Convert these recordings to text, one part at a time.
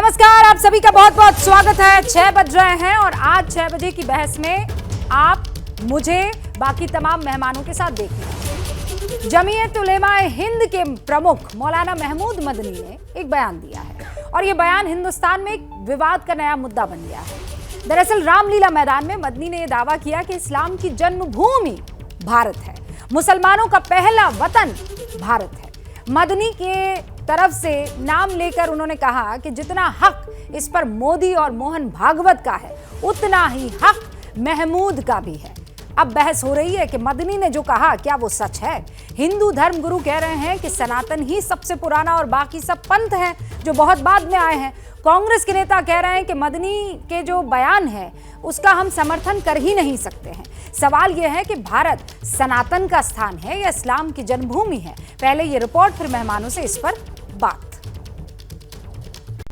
नमस्कार, आप सभी का बहुत बहुत स्वागत है। 6 बज रहे हैं और आज 6 बजे की बहस में आप मुझे बाकी तमाम मेहमानों के साथ देखें। जमीयत उलेमाए हिंद के प्रमुख मौलाना महमूद मदनी ने एक बयान दिया है और ये बयान हिंदुस्तान में एक विवाद का नया मुद्दा बन गया है। दरअसल रामलीला मैदान में मदनी ने यह दावा किया कि इस्लाम की जन्मभूमि भारत है, मुसलमानों का पहला वतन भारत है। मदनी के तरफ से नाम लेकर उन्होंने कहा कि जितना हक इस पर मोदी और मोहन भागवत का है, उतना ही हक महमूद का भी है। अब बहस हो रही है कि मदनी ने जो कहा क्या वो सच है। हिंदू धर्म गुरु कह रहे हैं कि सनातन ही सबसे पुराना और बाकी सब पंथ हैं जो बहुत बाद में आए हैं। कांग्रेस के नेता कह रहे हैं कि मदनी के जो बयान है उसका हम समर्थन कर ही नहीं सकते हैं। सवाल यह है कि भारत सनातन का स्थान है या इस्लाम की जन्मभूमि है। पहले ये रिपोर्ट, फिर मेहमानों से इस पर बात।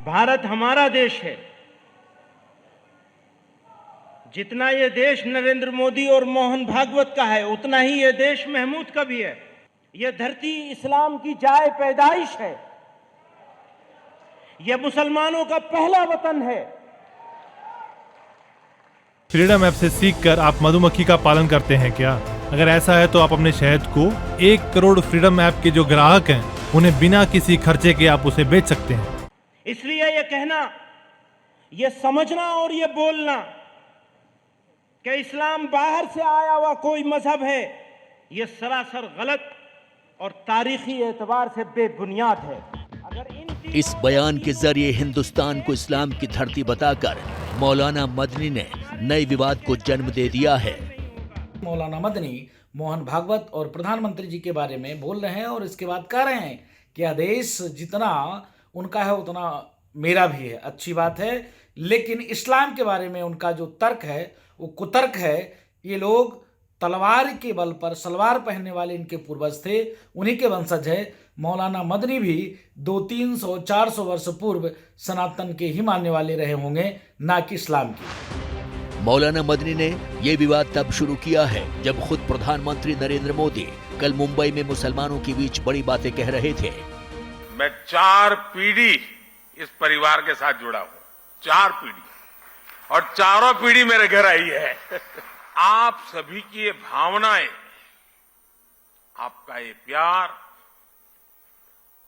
भारत हमारा देश है। जितना ये देश नरेंद्र मोदी और मोहन भागवत का है, उतना ही ये देश महमूद का भी है। ये धरती इस्लाम की जाए पैदाइश है। ये मुसलमानों का पहला वतन है। फ्रीडम ऐप से सीखकर आप मधुमक्खी का पालन करते हैं क्या? अगर ऐसा है तो आप अपने शहद को 1 करोड़ फ्रीडम ऐप के जो ग्राहक हैं उन्हें बिना किसी खर्चे के आप उसे बेच सकते हैं। इसलिए ये कहना, ये समझना और ये बोलना कि इस्लाम बाहर से आया हुआ कोई मजहब है, ये सरासर गलत और तारीखी एतबार से बेबुनियाद है। इस बयान के जरिए हिंदुस्तान को इस्लाम की धरती बताकर मौलाना मदनी ने नए विवाद को जन्म दे दिया है। मौलाना मदनी मोहन भागवत और प्रधानमंत्री जी के बारे में बोल रहे हैं और इसके बाद कह रहे हैं कि आदेश जितना उनका है उतना मेरा भी है। अच्छी बात है, लेकिन इस्लाम के बारे में उनका जो तर्क है वो कुतर्क है। ये लोग तलवार के बल पर सलवार पहनने वाले इनके पूर्वज थे, उन्हीं के वंशज है। मौलाना मदनी भी 200-300-400 वर्ष पूर्व सनातन के ही मानने वाले रहे होंगे, ना कि इस्लाम की। मौलाना मदनी ने यह विवाद तब शुरू किया है जब खुद प्रधानमंत्री नरेंद्र मोदी कल मुंबई में मुसलमानों के बीच बड़ी बातें कह रहे थे। मैं 4 पीढ़ी इस परिवार के साथ जुड़ा हूं, 4 पीढ़ी, और चारों पीढ़ी मेरे घर आई है। आप सभी की ये भावनाएं, आपका ये प्यार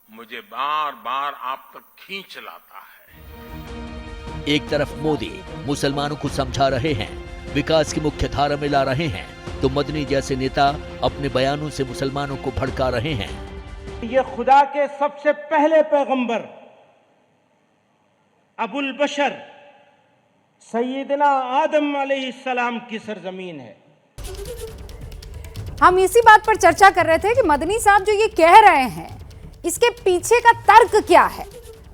मुझे बार बार आप तक खींच लाता है। एक तरफ मोदी मुसलमानों को समझा रहे हैं, विकास की मुख्य धारा में ला रहे हैं, तो मदनी जैसे नेता अपने बयानों से मुसलमानों को भड़का रहे हैं। ये खुदा के सबसे पहले पैगंबर अबुल बशर सैयदना आदम अलैहिस्सलाम की सरजमीन है। हम इसी बात पर चर्चा कर रहे थे कि मदनी साहब जो ये कह रहे हैं इसके पीछे का तर्क क्या है,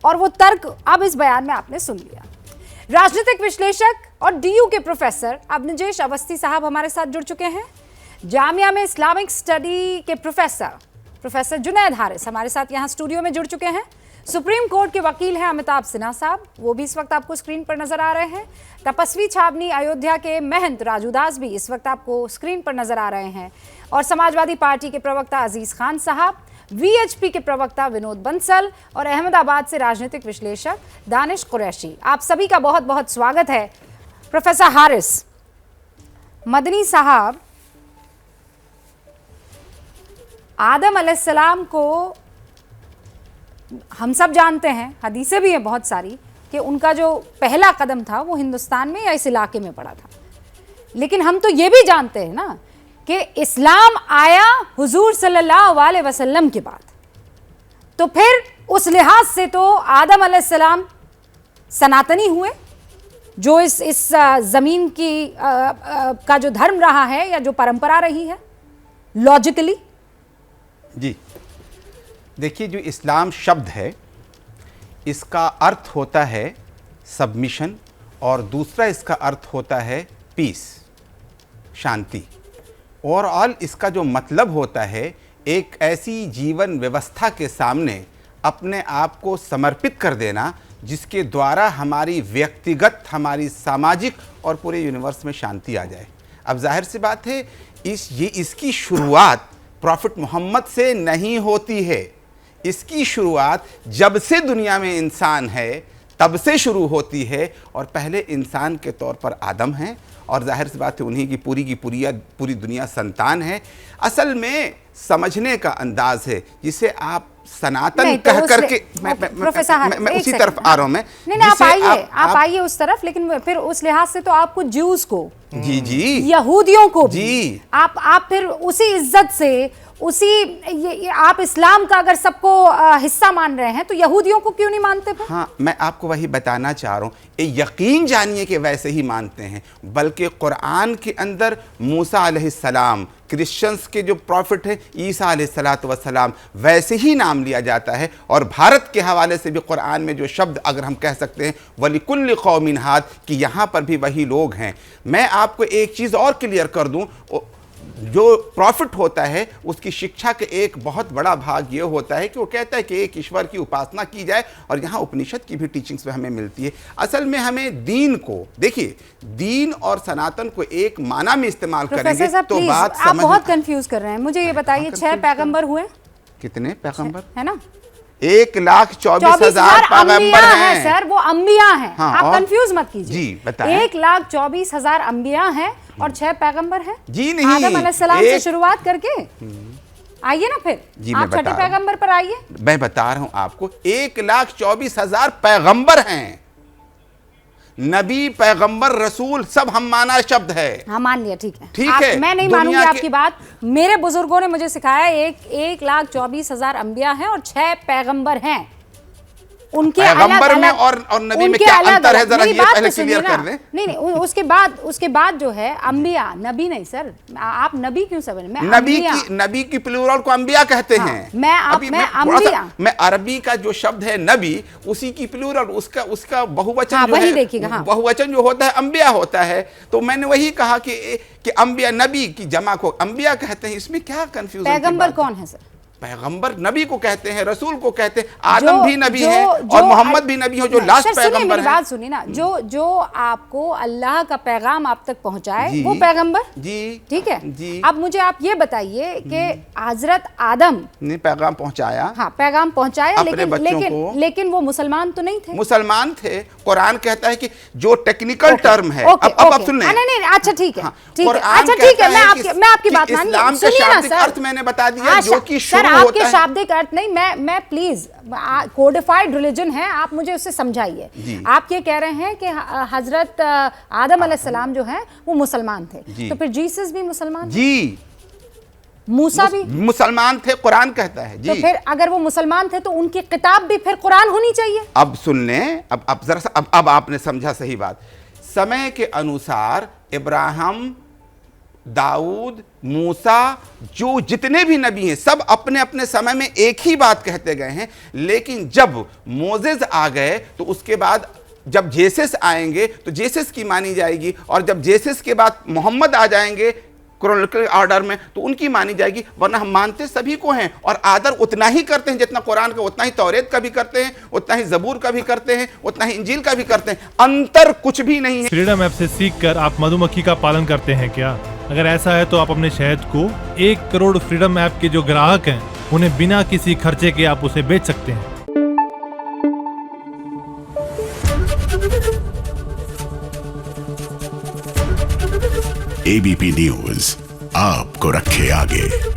और वो तर्क अब इस बयान में आपने सुन लिया। राजनीतिक विश्लेषक और डीयू के प्रोफेसर अवनिजेश अवस्थी साहब हमारे साथ जुड़ चुके हैं। जामिया में इस्लामिक स्टडी के प्रोफेसर जुनैद हारिस हमारे साथ यहाँ स्टूडियो में जुड़ चुके हैं। सुप्रीम कोर्ट के वकील हैं अमिताभ सिन्हा साहब, वो भी इस वक्त आपको स्क्रीन पर नजर आ रहे हैं। तपस्वी छावनी अयोध्या के महंत राजू दास भी इस वक्त आपको स्क्रीन पर नजर आ रहे हैं। और समाजवादी पार्टी के प्रवक्ता अजीज खान साहब, वीएचपी के प्रवक्ता विनोद बंसल और अहमदाबाद से राजनीतिक विश्लेषक दानिश कुरैशी। आप सभी का बहुत बहुत स्वागत है। प्रोफेसर हारिस, मदनी साहब आदम अलैहिस्सलाम को हम सब जानते हैं, हदीसें भी हैं बहुत सारी, कि उनका जो पहला कदम था वो हिंदुस्तान में या इस इलाके में पड़ा था। लेकिन हम तो ये भी जानते हैं ना कि इस्लाम आया हुजूर सल्लल्लाहु अलैहि वसल्लम के बाद। तो फिर उस लिहाज से तो आदम अलैहिस्सलाम सनातनी हुए, जो इस जमीन की का जो धर्म रहा है या जो परंपरा रही है लॉजिकली। जी देखिए, जो इस्लाम शब्द है इसका अर्थ होता है सबमिशन, और दूसरा इसका अर्थ होता है पीस, शांति। ओवरऑल इसका जो मतलब होता है एक ऐसी जीवन व्यवस्था के सामने अपने आप को समर्पित कर देना जिसके द्वारा हमारी व्यक्तिगत, हमारी सामाजिक और पूरे यूनिवर्स में शांति आ जाए। अब जाहिर सी बात है इसकी शुरुआत प्रॉफिट मोहम्मद से नहीं होती है। इसकी शुरुआत जब से दुनिया में इंसान है तब से शुरू होती है और पहले इंसान के तौर पर आदम हैं और जाहिर सी बात है उन्हीं की पूरी दुनिया संतान है। असल में समझने का अंदाज है जिसे आप सनातन कह करके मैं उसी तरफ आ रहा हूं। मैं नहीं, आप आइए उस तरफ, लेकिन फिर उस लिहाज से तो आपको ज्यूज को, जी यहूदियों को भी जी आप फिर उसी इज्जत से ये आप इस्लाम का अगर सबको हिस्सा मान रहे हैं तो यहूदियों को क्यों नहीं मानते फिर? हाँ, मैं आपको वही बताना चाह रहा हूँ। यकीन जानिए कि वैसे ही मानते हैं, बल्कि कुरान के अंदर मूसा अलैहिस्सलाम, क्रिश्चियंस के जो प्रॉफिट है ईसा अलैहिस्सलाम, वैसे ही नाम लिया जाता है। और भारत के हवाले से भी कुरान में जो शब्द अगर हम कह सकते हैं वलिकुल्लि कौमिन हाद, कि यहाँ पर भी वही लोग हैं। मैं आपको एक चीज़ और क्लियर कर दूँ, जो प्रॉफिट होता है उसकी शिक्षा के एक बहुत बड़ा भाग ये होता है कि वो कहता है कि एक ईश्वर की उपासना की जाए, और यहाँ उपनिषद की भी टीचिंग्स में हमें मिलती है। असल में हमें दीन को, देखिए, दीन और सनातन को एक माना में इस्तेमाल करेंगे तो बात आप बहुत कंफ्यूज कर रहे हैं। मुझे ये बताइए, 6 पैगंबर हुए? कितने पैगंबर है ना? 1,24,000 पैगंबर हैं सर, वो अंबिया हैं। हाँ, आप कंफ्यूज मत कीजिए जी, बताएं। 1,24,000 अंबिया हैं और 6 पैगंबर हैं जी। नहीं, आदम अलैहिस्सलाम से शुरुआत करके आइए ना फिर जी, आप छठे पैगंबर पर आइए। मैं बता रहा हूं आपको, 1,24,000 पैगंबर हैं। नबी, पैगंबर, रसूल सब हम माना शब्द है। हाँ, मान लिया, ठीक है, ठीक है। मैं नहीं मानूंगी आपकी बात। मेरे बुजुर्गों ने मुझे सिखाया 1,24,000 अंबिया हैं और 6 पैगंबर हैं। उनके पैगंबर में और नबी में क्या अंतर है, जरा ये पहले क्लियर कर दें। नहीं, उसके बाद जो है अंबिया, नबी नहीं सर, आप नबी क्यों समझ? नबी की प्लूरल को अंबिया कहते हैं। मैं अरबी का जो शब्द है नबी, उसी की प्लूरल, उसका बहुवचन जो है, बहुवचन जो होता है अंबिया होता है। तो मैंने वही कहा कि अंबिया, नबी की जमा को अंबिया कहते हैं। इसमें क्या कंफ्यूजन? पैगंबर कौन है सर? पैगंबर नबी को कहते हैं, रसूल को कहते हैं। आदम भी नबी है और मोहम्मद भी नबी हो, जो लास्ट पैगंबर है। बात सुनिए ना, जो आपको अल्लाह का पैगाम आप तक पहुंचाए वो पैगंबर जी, ठीक है जी। अब मुझे आप ये बताइए कि हजरत आदम ने पैगाम पहुंचाया, हाँ पैगाम पहुंचाया, लेकिन वो मुसलमान तो नहीं थे। मुसलमान थे। कुरान कहता है कि जो टेक्निकल टर्म है, अब सुन लें। नहीं, अच्छा ठीक है, अच्छा ठीक है, मैं आपकी बात मान इस्लाम का शाब्दिक अर्थ मैंने बता दिया, जो कि आपके शाब्दिक अर्थ नहीं, मैं प्लीज, कोडिफाइड रिलीजन है, आप मुझे उससे समझाइए। आप ये कह रहे हैं कि हजरत आदम अलैहिस्सलाम जो हैं वो मुसलमान थे, तो फिर जीसस भी मुसलमान जी, मूसा भी मुसलमान थे, कुरान कहता है जी। तो फिर अगर वो मुसलमान थे तो उनकी किताब भी फिर कुरान होनी चाहिए। अब सुन लें, अब जरा सा, अब आपने समझा सही बात। समय के अनुसार इब्राहिम, दाऊद, मूसा, जो जितने भी नबी हैं सब अपने अपने समय में एक ही बात कहते गए हैं। लेकिन जब मोजेस आ गए तो उसके बाद जब जेसस आएंगे तो जेसस की मानी जाएगी, और जब जेसस के बाद मोहम्मद आ जाएंगे क्रोनोलॉजिकल ऑर्डर में तो उनकी मानी जाएगी। वरना हम मानते सभी को हैं और आदर उतना ही करते हैं जितना कुरान का, उतना ही तौरेत का भी करते हैं, उतना ही जबूर का भी करते हैं, उतना ही इंजील का भी करते हैं। अंतर कुछ भी नहीं है। फ्रीडम ऐप से सीखकर आप मधुमक्खी का पालन करते हैं क्या? अगर ऐसा है तो आप अपने शहद को 1 करोड़ फ्रीडम ऐप के जो ग्राहक हैं उन्हें बिना किसी खर्चे के आप उसे बेच सकते हैं। एबीपी न्यूज आपको रखे आगे।